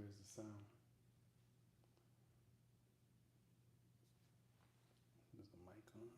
where's the sound? Is the mic on?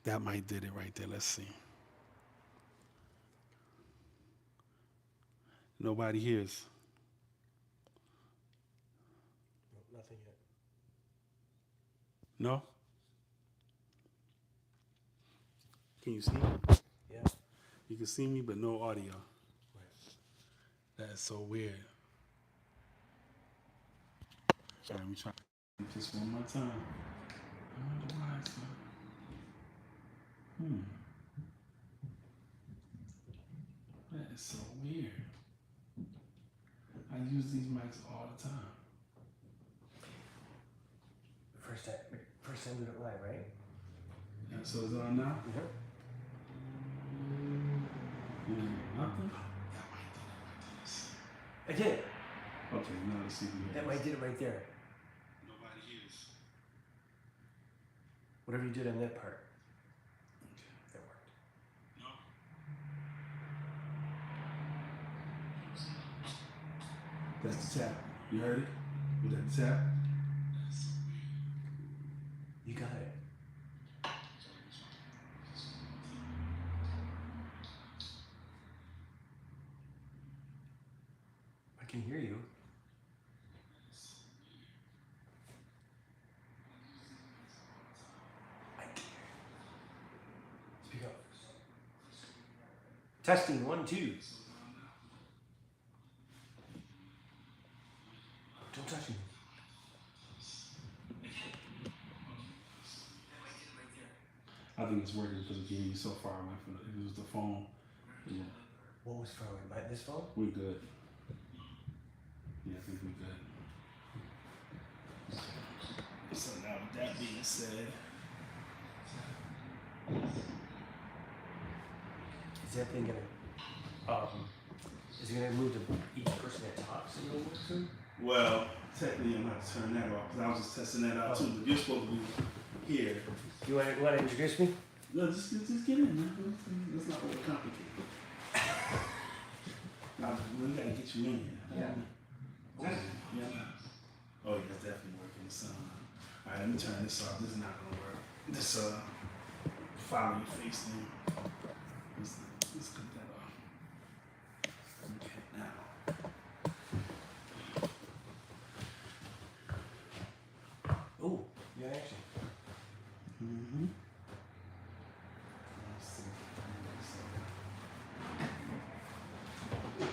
That might did it right there. Let's see. Nobody hears. Nope, nothing yet. No? Can you see me? Yeah. You can see me, but no audio. Right. That is so weird. All right, let me try this one more time. I wonder why it's not. That is so weird. I use these mics all the time. First time we went live, right? Yeah, so is it on now? Mm-hmm. Nothing? I did it. Okay, now let's see if you That might did it right there. Nobody hears. Whatever you did on that part. That worked. No? That's the tap. You heard it? Was that the tap? You got it. I can hear you. Testing 1, 2. Don't touch me. I think it's working because again, you're so far away from it. If it was the phone, yeah. What was far away? This phone? We're good. Yeah, I think we're good. So now with that being said, Is that thing gonna, is it gonna move to each person that talks in the room? well, technically I'm gonna have to turn that off because I was just testing that out too. But you're supposed to be here. You want to introduce me? No, just get in, man. It's not overcomplicated. Now, we gotta get you in here. Yeah. Yeah. Oh, yeah, that's definitely working. So, all right, let me turn this off. This is not gonna work. This follow your face thing. Let's cut that off. Okay, now. Oh, yeah, actually. Mm-hmm.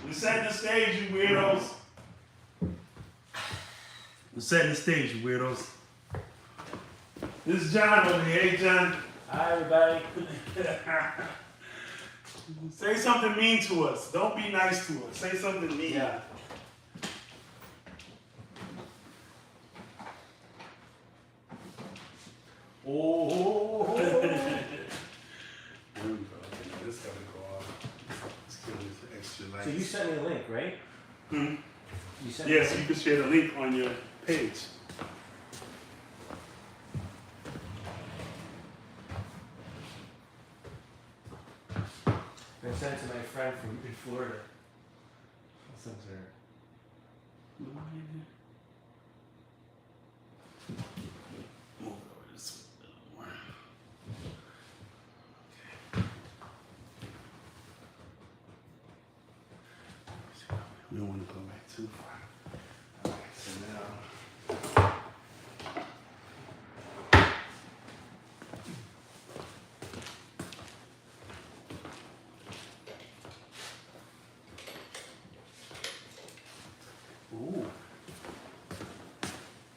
We're setting the stage, you weirdos. We're setting the stage, you weirdos. This is John over here. Hey, John. Hi, everybody. Say something mean to us. Don't be nice to us. Say something mean. Yeah. Oh. There we go. This gotta go off. Let's give this extra light. So you sent me a link, right? Hmm? You sent Yes, me you can share the link on your page. I sent it to my friend from in Florida. I'll send it to her. Move over this way. We don't want to go back too far. All right, so now. Ooh.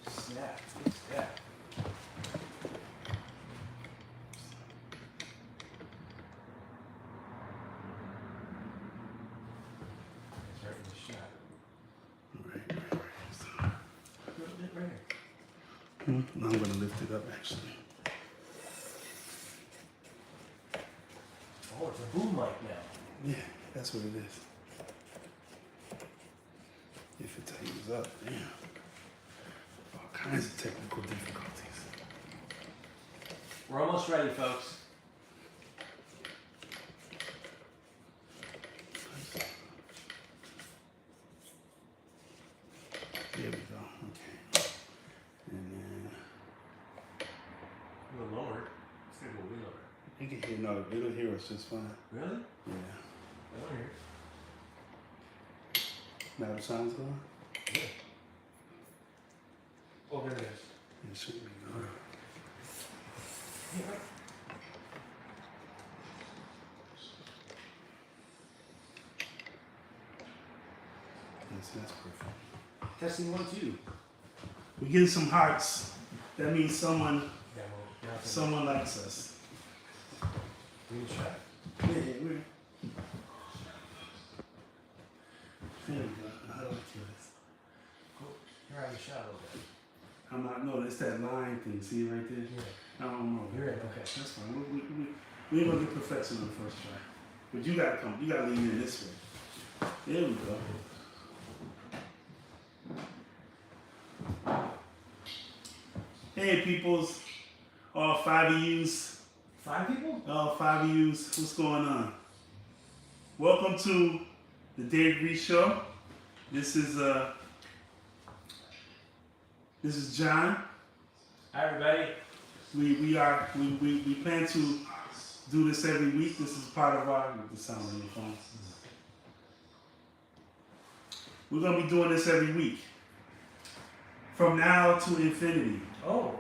Snap. Snap. It's right in the shot. Right. So, Right here. now I'm going to lift it up actually. Oh, it's a boom mic now. Yeah, that's what it is. If it tightens up, damn. All kinds of technical difficulties. We're almost ready, folks. There we go. Okay. And then A little lower. It's gonna go way lower. you can hear, no, it'll hear us just fine. Really? Yeah. I don't hear Now the sound's going? it. Yeah. Oh, there it is. It should be going. Yeah, right. Yes, that's perfect. Testing 1, 2. We're getting some hearts. That means someone Yeah, well, someone likes us. green shot. Yeah, we're. There we go. How do I do this? Cool. You're out of the shot a little bit. I'm not, no, it's that line thing. See it right there? Yeah. I don't know. You're in, okay. That's fine. We ain't gonna get perfection on the first try. But you gotta come. You gotta lean in this way. There we go. Hey, peoples. All 5 of yous. 5 people? All 5 of yous. What's going on? Welcome to the Reese Show. This is John. Hi, everybody. We plan to do this every week. This is part of our the sound on your phone. We're gonna be doing this every week. From now to infinity. Oh.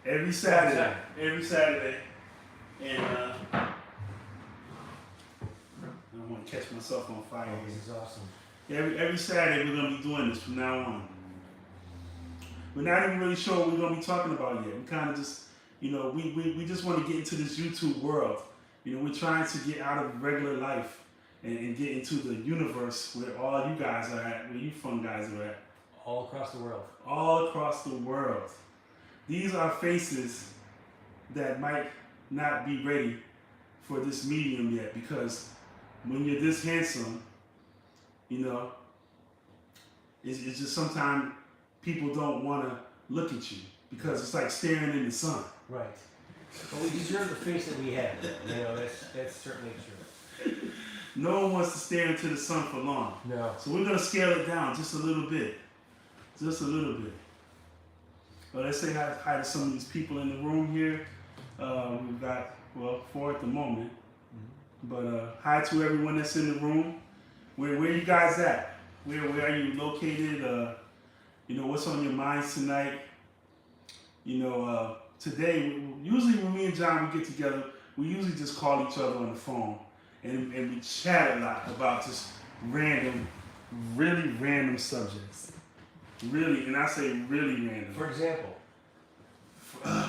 Every Saturday. Every Saturday. And catch myself on fire. Oh, this is awesome. Every Saturday we're gonna be doing this from now on. We're not even really sure what we're gonna be talking about yet. We kind of just, we just want to get into this YouTube world. We're trying to get out of regular life and get into the universe where all you guys are at, where you fun guys are at. All across the world. All across the world. These are faces that might not be ready for this medium yet, because when you're this handsome, it's just sometimes people don't want to look at you because it's like staring in the sun. Right. But we deserve the face that we have. That's certainly true. No one wants to stare into the sun for long. No. So we're going to scale it down just a little bit. Just a little bit. Well, let's say hi to some of these people in the room here. We've got, 4 at the moment. Mm-hmm. But hi to everyone that's in the room. Where you guys at? Where are you located? What's on your minds tonight? Today, usually when me and John we get together, we usually just call each other on the phone and we chat a lot about just really random subjects. Really, and I say really random. For example?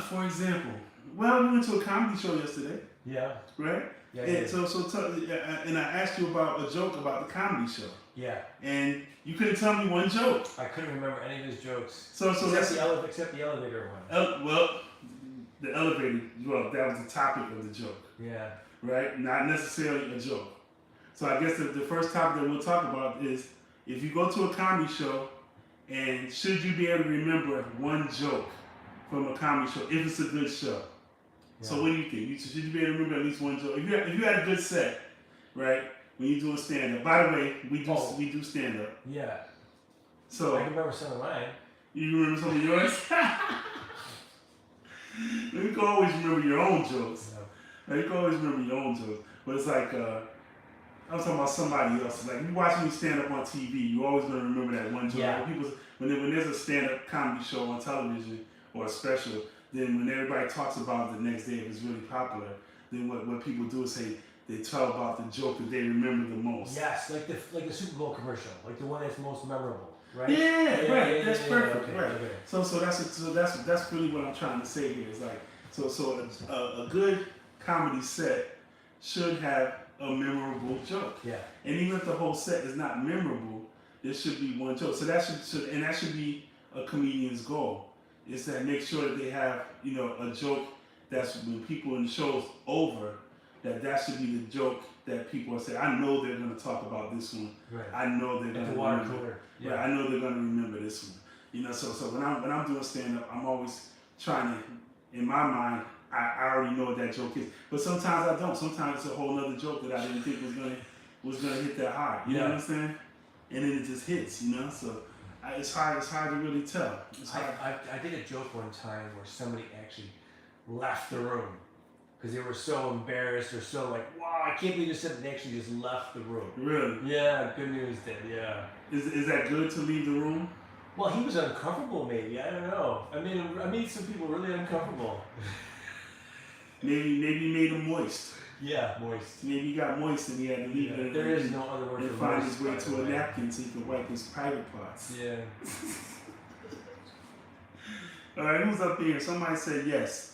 For example, we went to a comedy show yesterday. Yeah. Right? Yeah. And I asked you about a joke about the comedy show. Yeah. And you couldn't tell me one joke. I couldn't remember any of his jokes. Except the elevator one. The elevator, that was the topic of the joke. Yeah. Right? Not necessarily a joke. So I guess the first topic that we'll talk about is if you go to a comedy show, and should you be able to remember one joke from a comedy show if it's a good show? Yeah. So what do you think? Should you be able to remember at least one joke? If you had a good set, right? When you're doing stand-up. By the way, we do stand-up. Yeah. So I can remember some of mine. You remember some of yours? You can always remember your own jokes. No. You can always remember your own jokes. But it's like, I'm talking about somebody else. Like, you watch me stand up on TV, you're always going to remember that one joke. Yeah. When there's a stand-up comedy show on television or a special, then when everybody talks about it the next day, if it's really popular, then what people do is say, they tell about the joke that they remember the most. Yes, like the Super Bowl commercial, like the one that's most memorable, right? Yeah, right. Yeah, that's perfect. okay, right. Okay. So that's really what I'm trying to say here. Is like a good comedy set should have a memorable joke. Yeah. And even if the whole set is not memorable, there should be one joke. So that should be a comedian's goal. Is to make sure that they have a joke that's when people in the show's over. That should be the joke that people are saying. I know they're going to talk about this one. Right. I know they're going to water remember. cooler. Yeah. Right. I know they're going to remember this one. So when I'm doing stand up, I'm always trying to, in my mind, I already know what that joke is. But sometimes I don't. Sometimes it's a whole other joke that I didn't think was gonna hit that high. You know what I'm saying? And then it just hits. So it's hard to really tell. I did a joke one time where somebody actually left the room. Because they were so embarrassed or so like, wow, I can't believe you said it. They actually just left the room. Really? Yeah, good news then, yeah. Is that good to leave the room? Well, he was uncomfortable maybe, I don't know. I made some people really uncomfortable. Maybe you made him moist. Yeah, moist. Maybe he got moist and he had to leave it. There is no other word and for find moist. his way to a napkin so he could wipe his private parts. Yeah. All right, who's up here? Somebody said yes.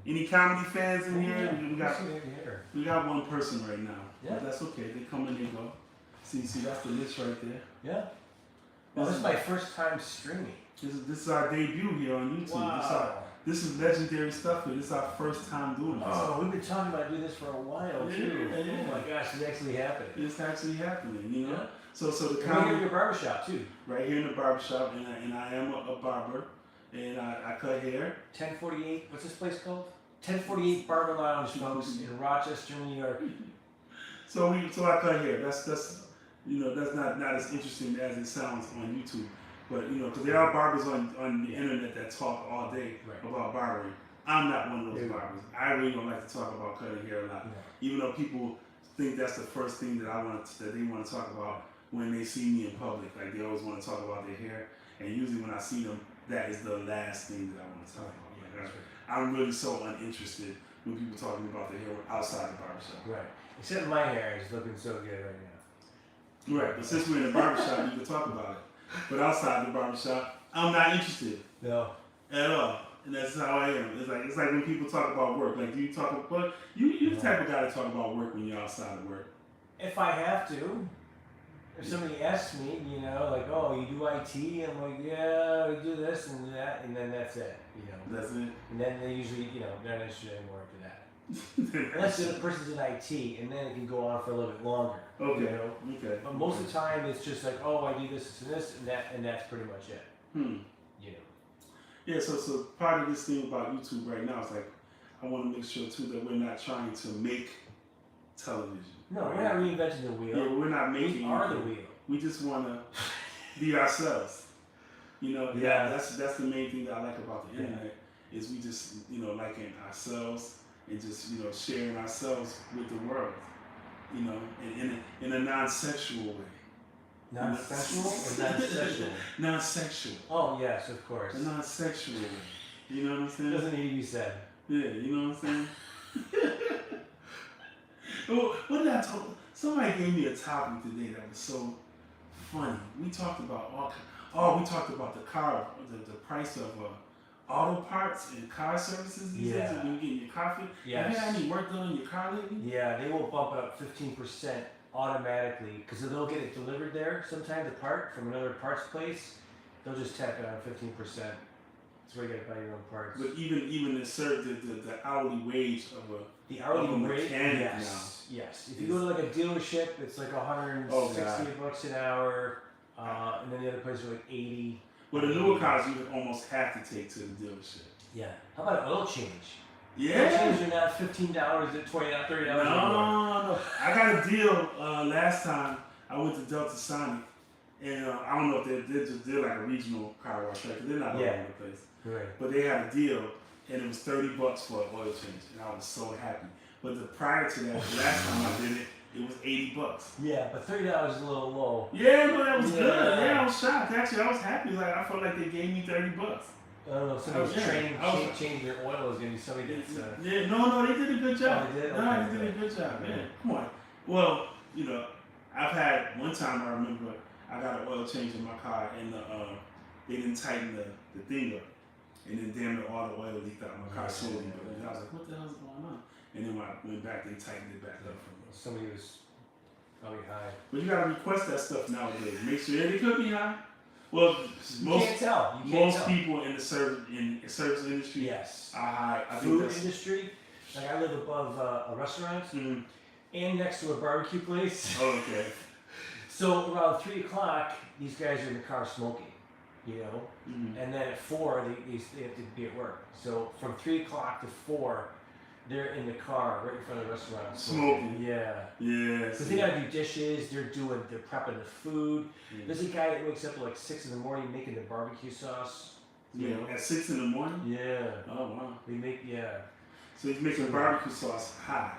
Any comedy fans in here? Yeah. We got one person right now. Yeah. But that's okay. They come and they go. See, that's the list right there. Yeah. Well, this is my first time streaming. This is our debut here on YouTube. Wow. This is legendary stuff here. This is our first time doing this. Oh, we've been talking about doing this for a while too. Yeah. Oh my gosh, it's actually happening. It's actually happening, Yeah. So the Right comedy here in your barbershop too. right here in the barbershop, and I am a barber, and I cut hair. 1048. What's this place called? 1048 Barber Lounge, folks, in Rochester, New York. So I cut hair. That's that's not as interesting as it sounds on YouTube. But because there are barbers on the internet that talk all day about barbering. I'm not one of those barbers. I really don't like to talk about cutting hair a lot. Even though people think that's the first thing that they want to talk about when they see me in public. Like they always want to talk about their hair, and usually when I see them, that is the last thing that I want to talk about. Yeah, I'm really so uninterested when people talking about their hair outside the barbershop. Right. Except my hair is looking so good right now. Right, but since we're in the barbershop, you can talk about it. But outside the barbershop, I'm not interested No. at all. And that's how I am. It's like when people talk about work. Like, do you talk about you the type of guy to talk about work when you're outside of work? If I have to. If somebody asks me, you know, like, oh, you do IT? I'm like, yeah, we do this and that, and then that's it, you know. That's it. And then they usually, you know, they're not interested anymore after that. Unless the other person's in IT, and then it can go on for a little bit longer. Okay. You know? Okay. But most of the time, it's just like, oh, I do this and this, and that's pretty much it. You know. Yeah. So part of this thing about YouTube right now is like, I want to make sure too that we're not trying to make television. No, right? we're not reinventing the wheel. Yeah, we're not making. We are the wheel. We just want to be ourselves. You know. Yeah. That's the main thing that I like about the internet is we just liking ourselves and just sharing ourselves with the world. You know, in a non-sexual way. Non-sexual or non-sexual? Non-sexual. Oh yes, of course. A non-sexual way. You know what I'm saying? Doesn't need to be said. Yeah, you know what I'm saying? What did I talk? Somebody gave me a topic today that was so funny. We talked about we talked about the car, the price of auto parts and car services these days when you get your car fixed. Yes. Have you had any work done on your car lately? Yeah, they will bump it up 15% automatically because they'll get it delivered there. Sometimes a part from another parts place, they'll just tack it on 15%. That's where you gotta buy your own parts. But even the hourly wage of the hourly of a rate, mechanic yes, yes. If you go to like a dealership, it's like 160 bucks an hour, and then the other place are like 80. Well, the newer cars you would almost have to take to the dealership. Yeah. How about an oil change? Yeah. Oil change are now $15 at $20, $30 No. I got a deal last time. I went to Delta Sonic, and I don't know if they're like a regional car wash, right? 'Cause they're not all over the place. Right. But they had a deal, and it was $30 for an oil change, and I was so happy. But prior to that, the last time I did it, it was $80. Yeah, but $30 is a little low. Yeah, but that was good. Yeah, I was shocked. Actually, I was happy. Like I felt like they gave me $30. I don't know if somebody's changing their oil is going to be somebody that's... Yeah, no, they did a good job. Oh, they did? No, Okay, they did a good job, man. Come on. Well, I've had one time I remember I got an oil change in my car and they didn't tighten the thing up. And then damn it, all the oil leaked out of my car slowly. And I was like, what the hell's going on? And then when I went back, they tightened it back up. Somebody was probably high. But you gotta request that stuff nowadays. Make sure they could be high. Well, Can't tell. Most people in the service industry yes. are high. I Food think industry. Like I live above a restaurant and next to a barbecue place. Oh, okay. So around 3 o'clock, these guys are in the car smoking, and then at 4 they have to be at work. So from 3 o'clock to 4, they're in the car right in front of the restaurant smoking. Yeah. Yeah. Because they gotta do dishes. They're prepping the food. Yeah. There's a guy that wakes up at like 6 in the morning making the barbecue sauce. Yeah. At 6 in the morning. Yeah. Oh wow. They make So he's making barbecue sauce hot.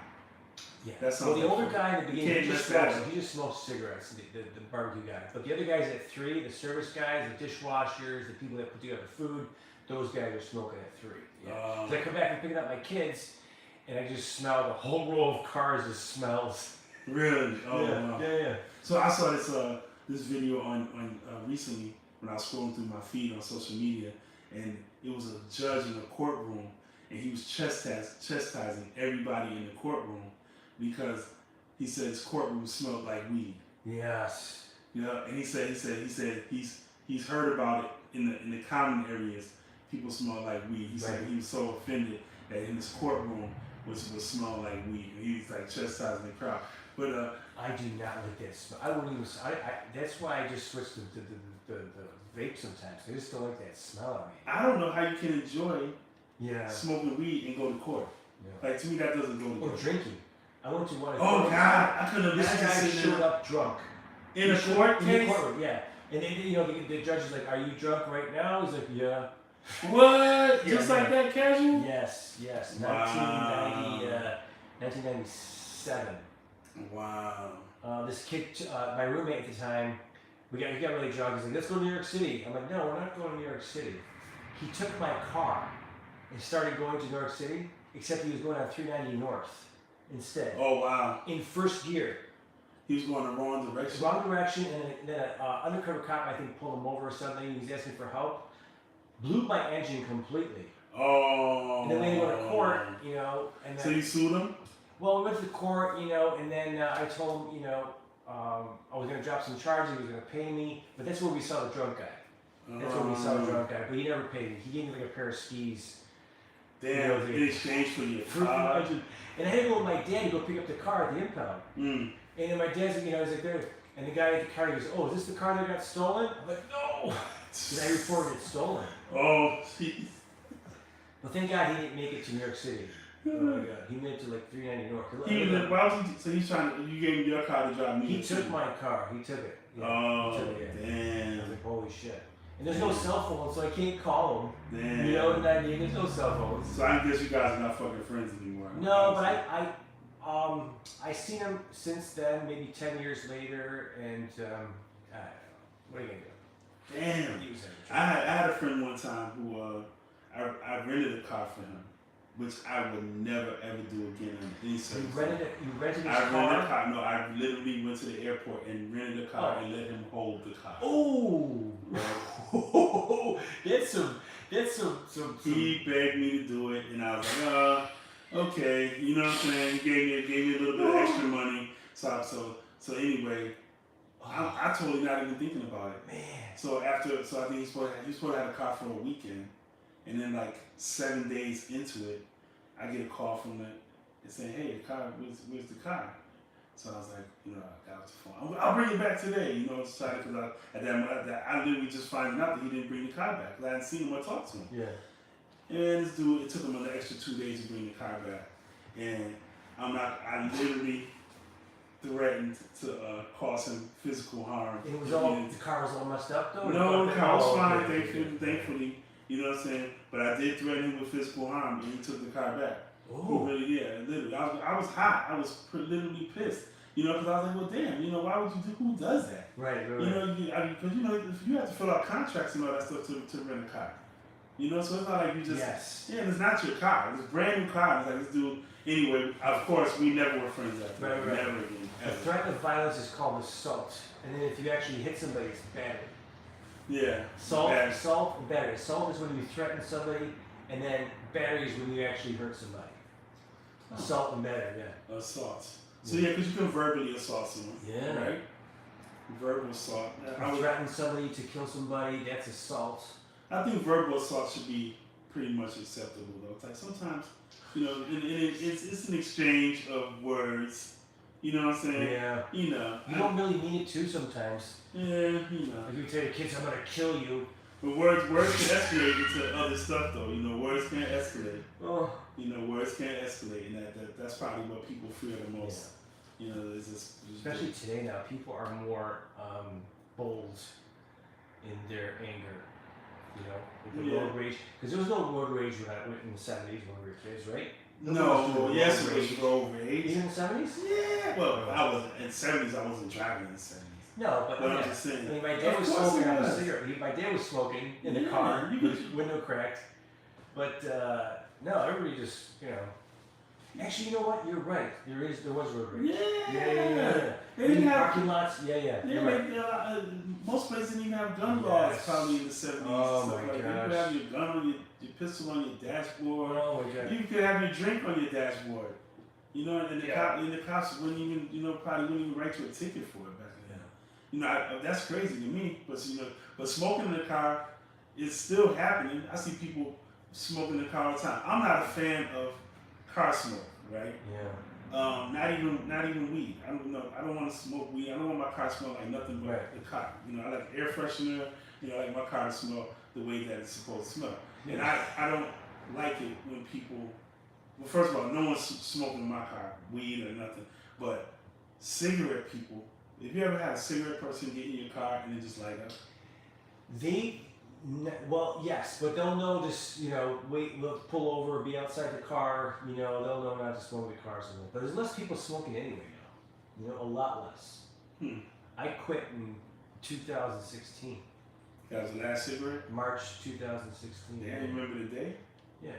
Yeah. That's well, the older guy in the beginning, he just smokes cigarettes, the barbecue guy. But the other guys at 3, the service guys, the dishwashers, the people that put together food, those guys are smoking at 3. Yeah. So I come back and pick up my kids, and I just smell the whole row of cars just smells. Really? Oh wow. Yeah. So I saw this video on recently when I was scrolling through my feed on social media, and it was a judge in a courtroom, and he was chastising everybody in the courtroom because he said his courtroom smelled like weed. Yes. And he said he's heard about it in the common areas. People smell like weed. He said he was so offended that in his courtroom would smell like weed. And he was like chastising the crowd. But I do not like this. I wouldn't even. That's why I just switched to the vape sometimes. I just don't like that smell. I don't know how you can enjoy smoking weed and go to court. Yeah. Like to me, that doesn't go to court. Or drinking. I went to one. Oh God, I couldn't imagine. This guy showed up drunk in a court case. In the courtroom, yeah. And then the judge is like, "Are you drunk right now?" He's like, "Yeah." What? Just like that, casual? Yes. Wow. 1997. Wow. This kid, my roommate at the time, we got really drunk. He's like, "Let's go to New York City." I'm like, "No, we're not going to New York City." He took my car and started going to New York City, except he was going on 390 North. instead. Oh wow! In first gear. He was going the wrong direction. Wrong direction, and then an undercover cop, I think, pulled him over or something. He was asking for help. Blew my engine completely. Oh. And then we went to court, you know. And So then, you sued him? well, we went to court, you know, and then I told him, you know, I was going to drop some charges. He was going to pay me. But that's where we saw the drunk guy. That's where we saw the drunk guy. But he never paid me. He gave me like a pair of skis. Damn, you know, in exchange for your for car. And I had to go with my dad to go pick up the car at the impound. Mm. And then my dad's, you know, he's like, there. And the guy at the car, he goes, oh, is this the car that got stolen? I'm like, no. Because I reported it stolen. Oh, jeez. But thank God he didn't make it to New York City. Oh my God. He made it to like 390 North. Why was he, so he's trying to, you gave him your car to drive me? He took my car. He took it. Yeah, Oh, he took it, yeah. I was damn. like, holy shit. And there's no cell phone, so I can't call him. Damn. You know what I mean? There's no cell phones. So I guess you guys are not fucking friends anymore. No, but I seen him since then, maybe 10 years later, and I don't know. What are you gonna do? Damn. He was I had a friend one time who I rented a car for him, which I would never ever do again in any You circumstance. rented his I rented car? a car. No, I literally went to the airport and rented a car and let him hold the car. Oh, that's some. He begged me to do it, and I was like, okay, you know what I'm saying? He gave me a little bit of extra money. So anyway, I totally not even thinking about it. Man. So I think he's supposed to have a car for a weekend, and then like 7 days into it, I get a call from it saying, hey, the car, where's the car? So I was like, you know, I got the phone. I'll bring it back today, you know, excited because I literally just finding out that he didn't bring the car back. 'Cause I hadn't seen him or talked to him. Yeah. And this dude, it took him an extra 2 days to bring the car back. And I literally threatened to cause him physical harm. It was the car was all messed up though? No, the car was fine, okay. thankfully. You know what I'm saying? But I did threaten him with physical harm, and he took the car back. Oh. Really, yeah, literally. I was hot. I was literally pissed. You know, because I was like, well, damn, you know, why would you do? Who does that? Right. You know, because you know, if you have to fill out contracts and all that stuff to rent a car. You know, so it's not like you just. Yes. Yeah, it's not your car. It's a brand new car. It's like this dude. Anyway, of course, we never were friends after that. Right. Never again. The Ever. threat of violence is called assault, and then if you actually hit somebody, it's battery. Yeah. Assault, Bad. assault, and battery. Assault is when you threaten somebody, and then battery is when you actually hurt somebody. Assault and battery, yeah. Assault. So yeah, because you can verbally assault someone. Yeah. Right. Verbal assault. You threaten somebody to kill somebody, that's assault. I think verbal assault should be pretty much acceptable though. It's like sometimes, you know, it's an exchange of words. You know what I'm saying? Yeah. You know. You don't really mean it too sometimes. Yeah, you know. Like you tell your kids, I'm gonna kill you. But words can escalate into other stuff though. You know, words can escalate. Oh. You know, words can escalate, and that's probably what people fear the most. Yeah. You know, it's just Especially today now, people are more bold in their anger. You know, with the road rage. Because there was no road rage when in the 70s when we were kids, right? no. Yes, it was road rage. Even in the 70s? Yeah. Well, I was in the 70s. I wasn't driving in the 70s. No, but I'm just saying. I mean, my dad was smoking on a cigarette. My dad was smoking in the car, with his window cracked. But no, everybody just, you know. Actually, you know what? You're right. There was road rage. Yeah. They didn't have parking lots. Yeah. They most places didn't even have gun laws probably in the 70s. Oh stuff my like that. gosh. You could have your gun on your pistol on your dashboard. Oh my God. You could have your drink on your dashboard. You know, and the cops wouldn't even, you know, probably wouldn't even write you a ticket for it back then. You know, that's crazy to me. But you know, but smoking in the car is still happening. I see people smoking in the car all the time. I'm not a fan of car smoke, right? Yeah. Not even weed. I don't want to smoke weed. I don't want my car to smell like nothing but the car. You know, I like air freshener. You know, I like my car to smell the way that it's supposed to smell. And I don't like it when people. Well, first of all, no one's smoking in my car, weed or nothing. But cigarette people. If you ever had a cigarette person get in your car and then just light up? Well, yes, but they'll know this, you know, we'll pull over, be outside the car, you know, they'll know not to smoke the cars. But there's less people smoking anyway now, you know, a lot less. I quit in 2016. That was the last cigarette? March 2016. Yeah, you remember the day? Yeah.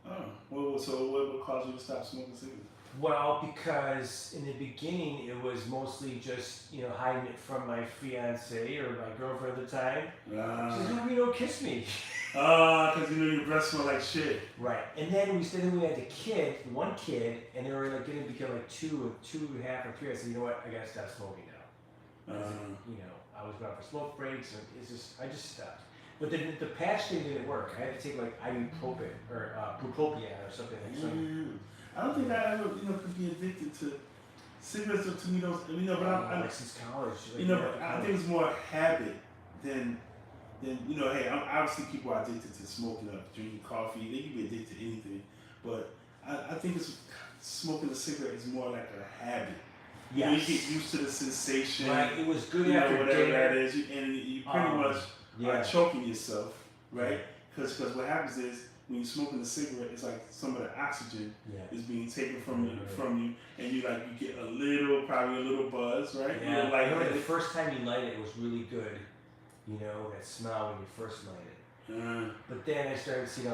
Oh, well, so what caused you to stop smoking cigarettes? Well, because in the beginning it was mostly just, you know, hiding it from my fiance or my girlfriend at the time. She says, "No, you don't kiss me." Because you know your breath smell like shit. Right. And then we had one kid, and they were like going to become like 2.5 or 3. I said, "You know what? I gotta stop smoking now." You know, I was going for smoke breaks, and I just stopped. But the patch thing didn't work. I had to take like ibuprofen or bupropion or something like that. I don't think I ever, could be addicted to cigarettes or to me those, but like since college. Like, I think it's more habit than, hey, obviously people are addicted to smoking or drinking coffee. They can be addicted to anything, but I think it's smoking a cigarette is more like a habit. Yes. You get used to the sensation. Right. It was good after whatever dinner. that is, and you pretty much are choking yourself, right? Because what happens is, when you're smoking a cigarette, it's like some of the oxygen is being taken from you, and you get probably a little buzz, right? Yeah. I remember the first time you light it, it was really good. You know, that smell when you first light it. But then I started seeing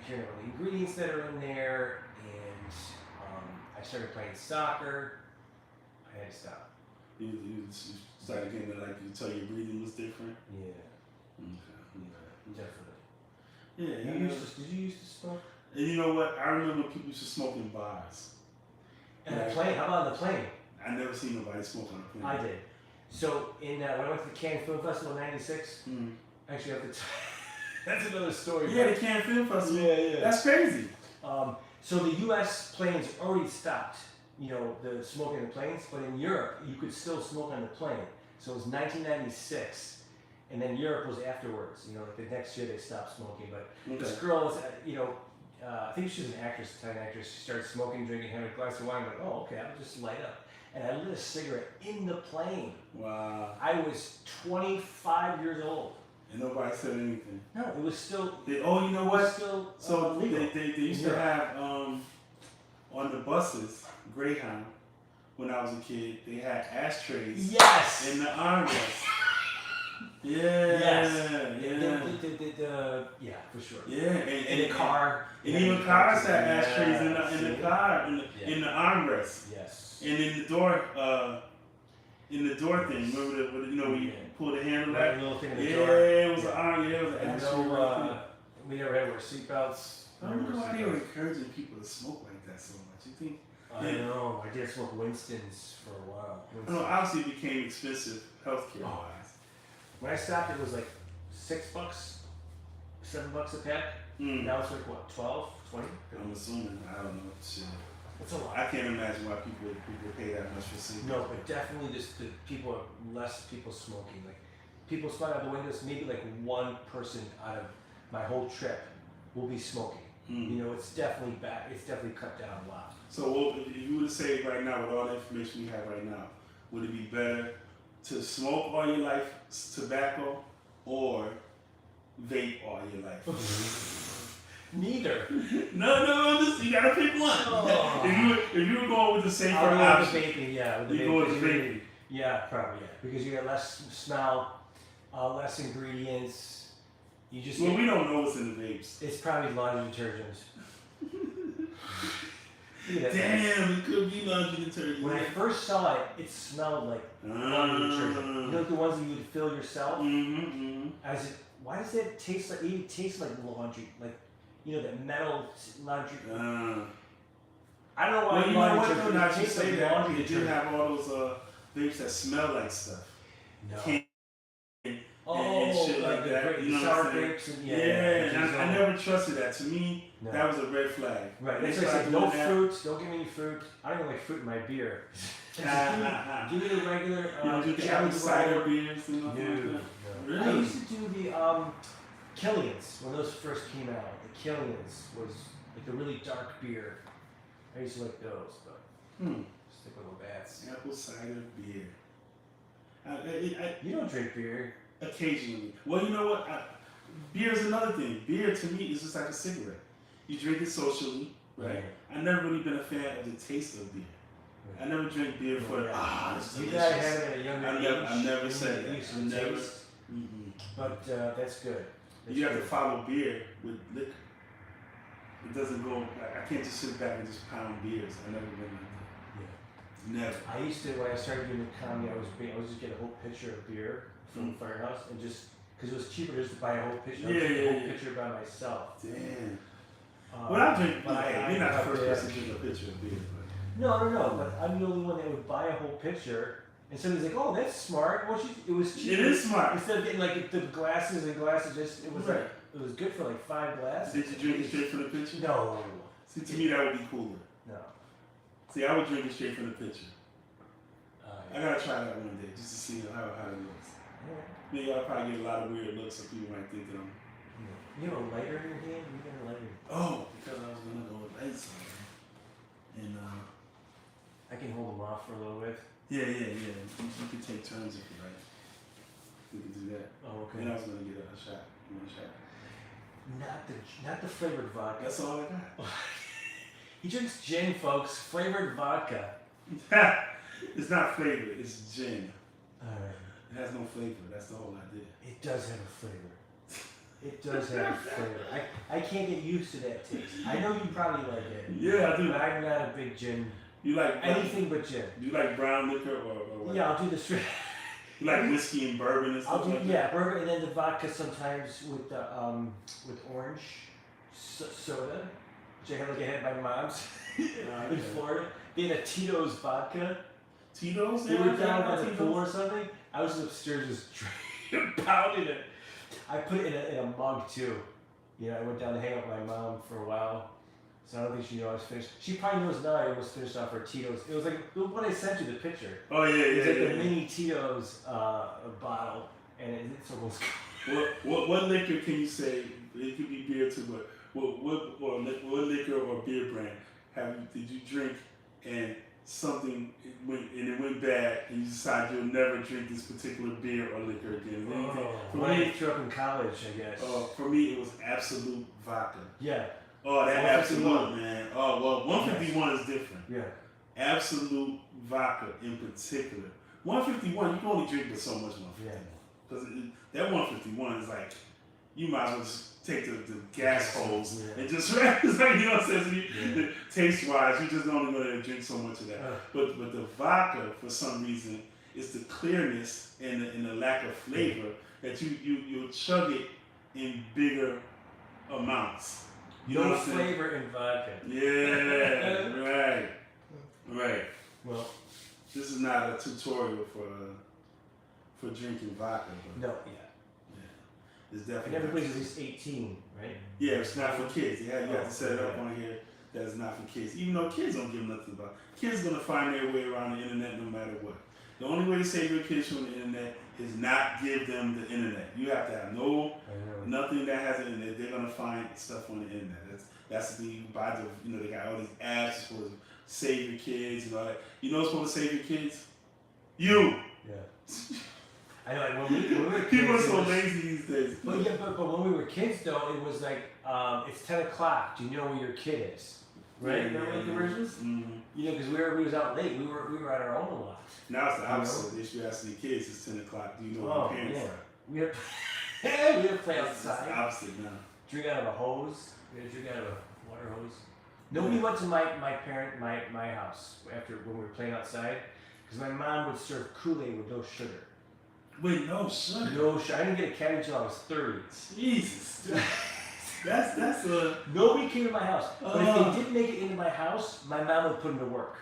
hearing all the ingredients that are in there, and I started playing soccer. I had to stop. You started getting you tell your breathing was different. Yeah. Okay. Yeah, definitely. Yeah. Did you used to smoke? And you know what? I remember people used to smoke in bars. And the plane? How about on the plane? I never seen nobody smoke on a plane. I did. So when I went to the Cannes Film Festival in '96, actually that's another story. Yeah, the Cannes Film Festival. Yeah. That's crazy. So the U.S. planes already stopped, the smoking in the planes, but in Europe you could still smoke on the plane. So it was 1996. And then Europe was afterwards, like the next year they stopped smoking. But this girl was, I think she was an actress, Italian actress. She started smoking, drinking, having a glass of wine. I'm like, oh, okay, I'll just light up. And I lit a cigarette in the plane. Wow. I was 25 years old. And nobody said anything. No, it was still. You know what? Still so legal. They used to have on the buses, Greyhound. When I was a kid, they had ashtrays. Yes. In the armrest. Yeah. Yes. Yeah, for sure. Yeah, and in the car. And even cars had ashtrays in the car, in the armrest. Yes. And in the door, thing. Remember when you pull the handle back? Little thing in the door. Yeah, it was an arm. Yeah, it was an ashtray. We never had to wear seatbelts. I don't know why they were encouraging people to smoke like that so much. You think? I know. I did smoke Winston's for a while. No, obviously it became expensive healthcare wise. When I stopped, it was like $6, $7 a pack. Now it's like what, 12, 20? I'm assuming. I don't know. Shit. It's a lot. I can't imagine why people pay that much for cigarettes. No, but definitely just less people smoking. Like people smoking out the windows. Maybe like one person out of my whole trip will be smoking. It's definitely bad. It's definitely cut down a lot. So if you were to say right now, with all the information we have right now, would it be better to smoke all your life tobacco or vape all your life? Neither. No, you gotta pick one. Oh. If you were going with the safer option, with the vaping, yeah. You go with the vaping. Yeah, probably, yeah. Because you get less smell, less ingredients. You just we don't know what's in the vapes. It's probably laundry detergent. Damn, it could be laundry detergent. When I first saw it, it smelled like laundry detergent. Like the ones that you would fill yourself? Why does that taste like, it tastes like laundry? Like, that metal laundry. I don't know why. Well, you know what though? Now you tastes say like that, laundry you do detergent. have all those vapes that smell like stuff. No. And shit like that. The You know sour what I'm saying? grapes and and I never trusted that. To me, that was a red flag. Right. That's why I said no fruit. Don't give me any fruit. I don't even like fruit in my beer. Give me the regular. You do the apple cider beers and all that. Really? I used to do the Killian's when those first came out. The Killian's was like the really dark beer. I used to like those, but stick with the bats. Apple cider beer. You don't drink beer. Occasionally. Well, you know what? Beer is another thing. Beer to me is just like a cigarette. You drink it socially, right? I've never really been a fan of the taste of beer. I never drink beer for it's delicious. You gotta have it at a younger age. I never said that. But that's good. You have to follow beer with liquor. it doesn't go. Like, I can't just sit back and just pound beers. I've never been like that. Never. I used to, when I started doing the comedy, I was just get a whole pitcher of beer from the firehouse and just, because it was cheaper just to buy a whole pitcher. I would drink a whole pitcher by myself. Damn. Well, I drink. But you're not the first person to drink a pitcher of beer. No, but I'm the only one that would buy a whole pitcher. And somebody's like, "Oh, that's smart." Well, it was cheap. It is smart. Instead of getting like the glasses, it was like it was good for like 5 glasses. Did you drink it straight from the pitcher? No. See, to me that would be cooler. No. See, I would drink it straight from the pitcher. I gotta try that one day just to see how it looks. Yeah. Maybe I'll probably get a lot of weird looks, so people might think that I'm. You have a lighter in your hand? You got a lighter. Oh, because I was gonna go with lights on. And I can hold them off for a little bit. yeah. You can take turns if you like. We can do that. Oh, okay. And I was gonna get a shot. You want a shot? Not the flavored vodka. That's all I got. He drinks gin, folks. Flavored vodka. It's not flavored. It's gin. Alright. It has no flavor. That's the whole idea. It does have a flavor. It does have a flavor. I can't get used to that taste. I know you probably like it. Yeah, I do. But I'm not a big gin. You like Anything but gin. Do you like brown liquor or what? Yeah, I'll do the straight. You like whiskey and bourbon and stuff like that? Bourbon and then the vodka sometimes with orange soda, which I had at my mom's in Florida. They had a Tito's vodka. Tito's? They were down by the pool or something. I was upstairs just pounding it. I put it in a mug too. You know, I went down to hang out with my mom for a while. So I don't think she knew I was finished. She probably knows now I almost finished off her Tito's. It was like what I sent you the picture. Oh yeah. It's like the mini Tito's bottle, and it's almost. What liquor can you say? It could be beer too, but what liquor or beer brand did you drink and something went bad and you decided you'll never drink this particular beer or liquor again? When I threw up in college, I guess. For me, it was Absolute vodka. Yeah. Oh, that Absolute, man. Oh, well, 151 is different. Yeah. Absolute vodka in particular. 151, you can only drink but so much 151. Yeah. Because that 151 is like, you might as well just take the gas hose and just, it's like, you know what I'm saying? Taste-wise, you're just only going to drink so much of that. But the vodka, for some reason, is the clearness and the lack of flavor that you'll chug it in bigger amounts. You know No what I'm saying? flavor in vodka. Yeah, right. Well, this is not a tutorial for drinking vodka. But no, it's And definitely. everybody's at least 18, right? Yeah, it's not for kids. You have to set it up on here that it's not for kids. Even though kids don't give nothing about it. Kids gonna find their way around the internet no matter what. The only way to save your kids from the internet is not give them the internet. You have to have nothing that has an internet. They're gonna find stuff on the internet. That's the by the they got all these apps supposed to save your kids and all that. You know what's supposed to save your kids? You. Yeah. I know. Like when we were kids, people are so lazy these days. But when we were kids though, it was like it's 10 o'clock. Do you know where your kid is? Right? Remember the commercials? Mm-hmm. You know, because we was out late. We were at our own a lot. Now it's the opposite. They should ask the kids. It's 10 o'clock. Do you know where your parents are? We had to play outside. It's the opposite now. Drink out of a hose. We had to drink out of a water hose. Nobody went to my house after when we were playing outside because my mom would serve Kool-Aid with no sugar. Wait, no sugar. No sugar. I didn't get a cat until I was 30. Jesus. That's a. Nobody came to my house. But if they didn't make it into my house, my mom would put them to work.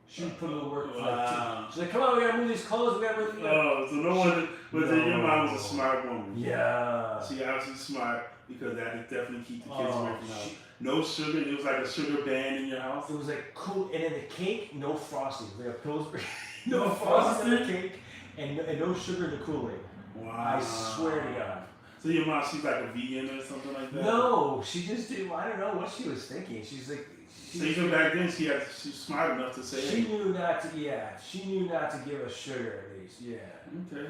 She would put them to work for like 2. She's like, "Come on, we gotta move these clothes. We gotta move." Oh, so no one. But then your mom was a smart woman. Yeah. She obviously smart because that would definitely keep the kids away from the house. No sugar. It was like a sugar ban in your house. It was like cool, and then the cake, no frosting. It was like a Pillsbury, no frosting in the cake, and no sugar in the Kool-Aid. Wow. I swear to God. So your mom, she's like a vegan or something like that? No, she just did. I don't know what she was thinking. She's like. So even back then, she's smart enough to say. She knew not to. Yeah, she knew not to give us sugar at least. Yeah. Okay.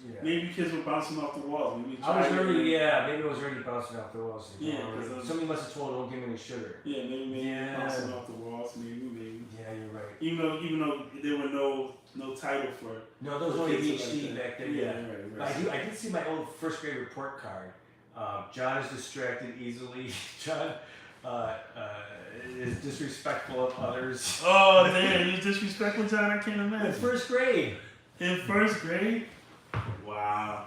Yeah. Maybe kids were bouncing off the walls. Maybe maybe I was already bouncing off the walls. Yeah. Somebody must have told her, "Don't give me any sugar." Yeah, maybe bouncing off the walls. Maybe. Yeah, you're right. Even though there were no title for. No, there was only ADHD back then. Yeah, right. I did see my old first grade report card. John is distracted easily. John. is disrespectful of others. Oh, damn, you disrespectful, John? I can't imagine. In first grade. In first grade? Wow.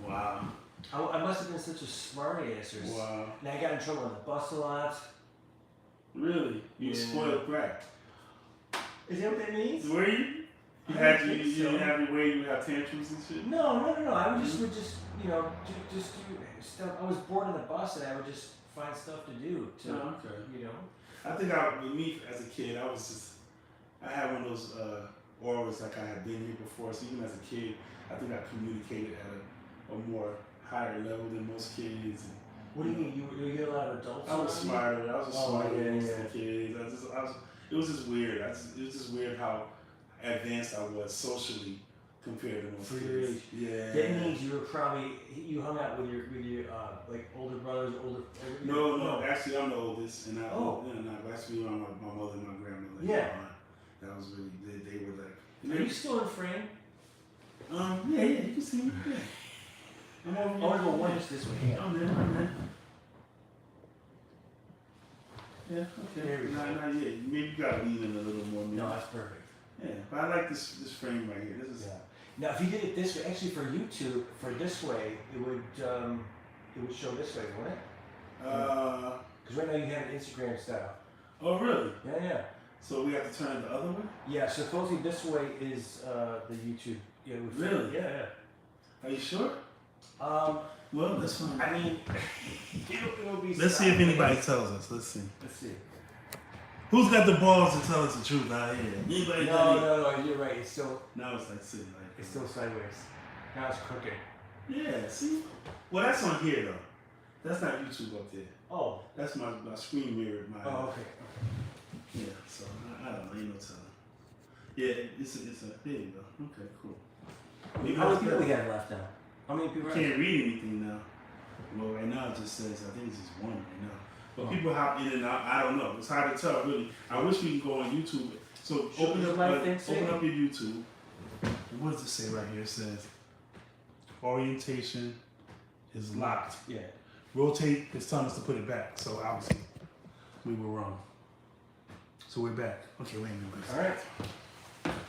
Wow. I must have been such a smart ass. Wow. And I got in trouble on the bus a lot. Really? You spoiled brat. Is that what that means? Were you? You didn't have your way, you would have tantrums and shit? No. I would just you know, just do stuff. I was bored on the bus and I would just find stuff to do. Okay. You know? I think with me as a kid, I had one of those auras like I had been here before. So even as a kid, I think I communicated at a more higher level than most kids. What do you mean? You get a lot of adults? I was smarter. I was just smarter than most yeah. of the kids. It was just weird. It was just weird how advanced I was socially compared to most kids. Yeah. That means you hung out with your like older brothers, No. Actually, I'm the oldest, and actually, my mother and my grandmother. Yeah. That was really they were like. Are you still in frame? Yeah, you can see me. Yeah. I'm over here. I want to go one just this way. I'm there. Yeah, okay. Not yet. Maybe you gotta lean in a little more. Maybe. No, that's perfect. Yeah, but I like this frame right here. This is. Yeah. Now, if you did it this way, actually for YouTube, for this way, it would show this way, wouldn't it? Because right now you have an Instagram style. Oh, really? Yeah. So we have to turn it the other way? Yeah. Supposedly this way is the YouTube. Yeah. Really? Yeah. Are you sure? Well, that's fine. I mean, it'll be. Let's see if anybody tells us. Let's see. Who's got the balls to tell us the truth out here? Anybody? No, you're right. It's still. Now it's like sitting like. It's still sideways. Now it's crooked. Yeah. See. Well, that's on here though. That's not YouTube up there. Oh. That's my screen mirror. Oh, okay. Yeah. So I don't know. You know, telling. Yeah. It's a. There you go. Okay. Cool. How many people we have left now? How many people? Can't read anything now. Well, right now it just says, I think it's just one right now. But people hop in and out. I don't know. It's hard to tell, really. I wish we could go on YouTube. So open up your YouTube. What does it say right here? It says, orientation is locked. Yeah. Rotate, it's telling us to put it back. So obviously, we were wrong. So we're back. Okay, wait a minute. All right.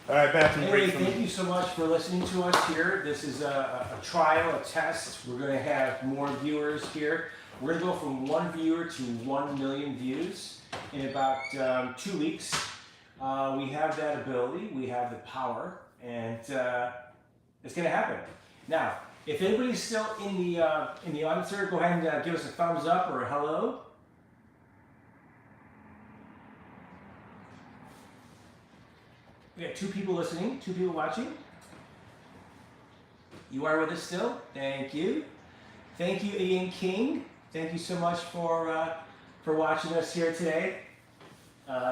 All right, bathroom break. Anyway, thank you so much for listening to us here. This is a trial, a test. We're going to have more viewers here. We're going to go from 1 viewer to 1 million views in about 2 weeks. We have that ability. We have the power, and it's going to happen. Now, if anybody's still in the audience here, go ahead and give us a thumbs up or a hello. We got 2 people listening, 2 people watching. You are with us still. Thank you. Thank you, Ian King. Thank you so much for watching us here today.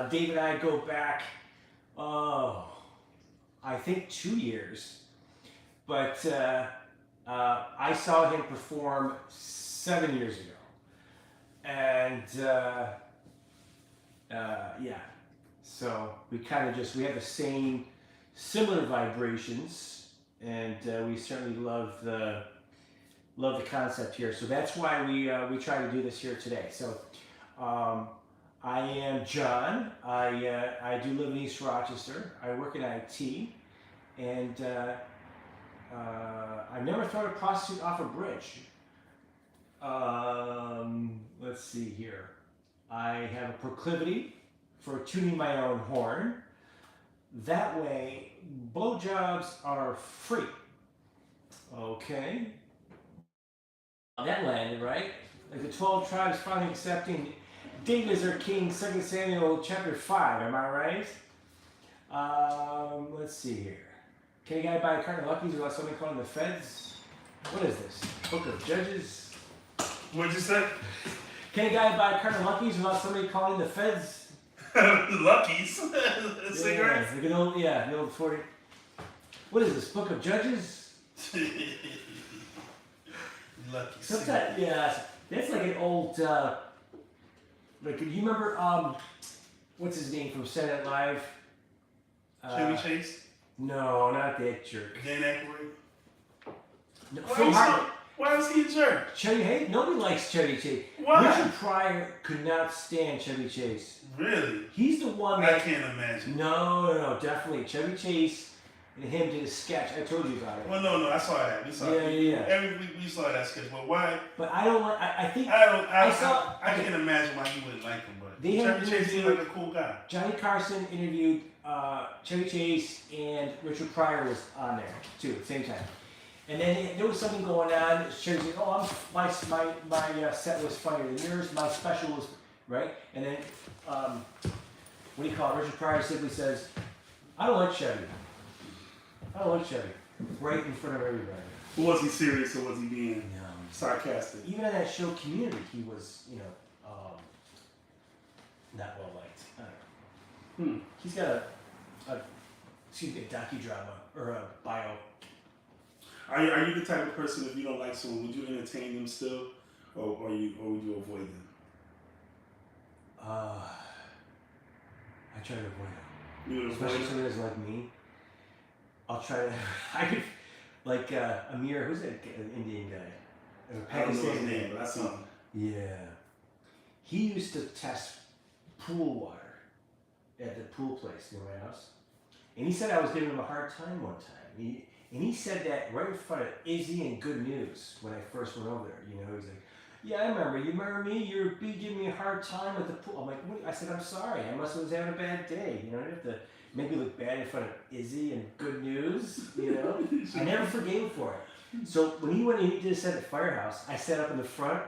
Dave and I go back, I think 2 years. But I saw him perform 7 years ago. And yeah. So we kind of we have the same, similar vibrations, and we certainly love the concept here. So that's why we try to do this here today. So I am John. I do live in East Rochester. I work in IT, and I've never thrown a prostitute off a bridge. Let's see here. I have a proclivity for tuning my own horn. That way, blowjobs are free. Okay. That landed, right? Like the 12 tribes finally accepting David as their king, 2 Samuel chapter 5, am I right? Let's see here. Can a guy buy a carton of Luckies without somebody calling the feds? What is this? Book of Judges? What'd you say? Can a guy buy a carton of Luckies without somebody calling the feds? Luckies. Cigarettes? Yeah, the old 40. What is this? Book of Judges? Lucky. Sometimes, yeah, that's like an old. Like, you remember what's his name from Saturday Night Live? Chevy Chase? No, not that jerk. Dan Aykroyd? No, Why Why was he a jerk? Chevy Chase? Nobody likes Chevy Chase. Why? Richard Pryor could not stand Chevy Chase. Really? He's the one I that... can't imagine. No, definitely. Chevy Chase and him did a sketch. I told you about it. Well, no, I saw that. We saw it. Yeah. Every week we saw that sketch. But why? But I don't like... I think... I can't imagine why he wouldn't like him. But They had Chevy Chase seemed like a cool guy. Johnny Carson interviewed Chevy Chase, and Richard Pryor was on there too at the same time. And then there was something going on. Chevy said, "Oh, my set was funnier than yours. My special was right." And then what do you call it? Richard Pryor simply says, "I don't like Chevy. I don't like Chevy." Right in front of everybody. Was he serious or was he being sarcastic? Even on that show Community, he was, not well liked. I don't know. He's got a docudrama or a bio. Are you the type of person, if you don't like someone, would you entertain them still, or would you avoid them? I try to avoid them. You would avoid Especially them? somebody that's like me. I'll try to. I could, like Amir, who's that Indian guy? I don't know his name, but I saw him. Yeah. He used to test pool water at the pool place near my house. And he said I was giving him a hard time one time. And he said that right in front of Izzy and Good News when I first went over there. He's like, "Yeah, I remember. You remember me? You're giving me a hard time at the pool." I'm like, "What?" I said, "I'm sorry. I must have was having a bad day. I didn't have to make me look bad in front of Izzy and Good News. I never forgave him for it. So when he went and he did a set at Firehouse, I sat up in the front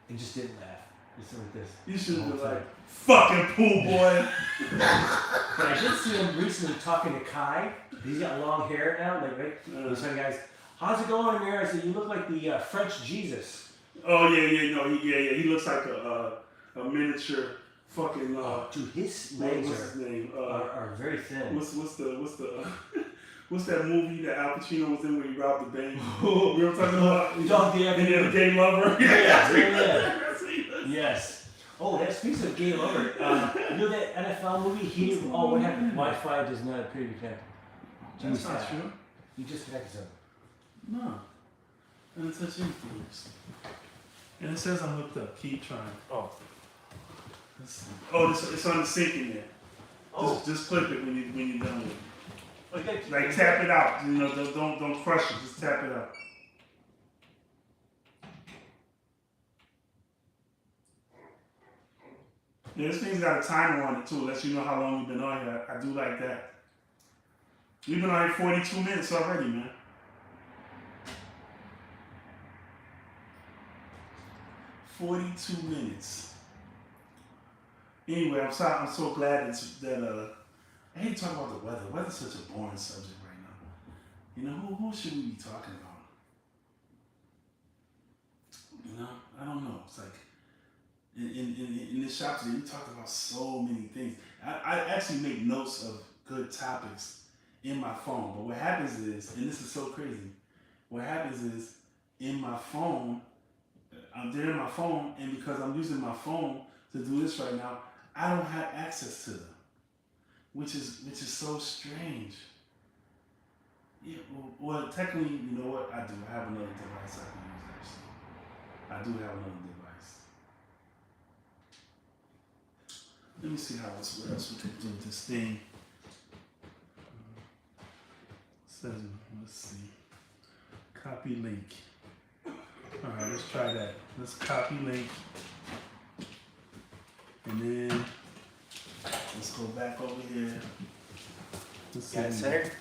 and just didn't laugh. Just like this. You should have been like, "Fucking pool boy." But I did see him recently talking to Kai. He's got long hair now, right? He's like, "Guys, how's it going, Amir?" I said, "You look like the French Jesus." Oh yeah. He looks like a miniature fucking. Dude, his legs what's his name? are very thin. What's that movie that Al Pacino was in where he robbed the bank? You know what I'm talking about? Dog the the gay lover. Yeah. Yes. Oh, that speaks of gay lover. You know that NFL movie? What happened? Wi-Fi does not appear to be connected. That's not true. You just connected something. No. I didn't touch anything. And it says I'm hooked up. Keep trying. Oh. It's on the sync in there. Oh. Just click it when you're done with it. Okay. Like tap it out. Don't crush it. Just tap it out. Yeah, this thing's got a timer on it too. Lets you know how long you've been on here. I do like that. We've been on here 42 minutes already, man. "42 minutes. Anyway, I'm so glad that I hate to talk about the weather. The weather's such a boring subject right now. Who should we be talking about? I don't know. It's like in this shop today, we talked about so many things. I actually make notes of good topics in my phone. But what happens is, and this is so crazy, what happens is in my phone, I'm there in my phone, and because I'm using my phone to do this right now, I don't have access to them, which is so strange. Yeah, well, technically, you know what? I do. I have another device I can use, actually. I do have another device. Let me see what else we can do with this thing. Says, let's see. Copy link. All right, let's try that. Let's copy link. And then let's go back over here. Got it centered?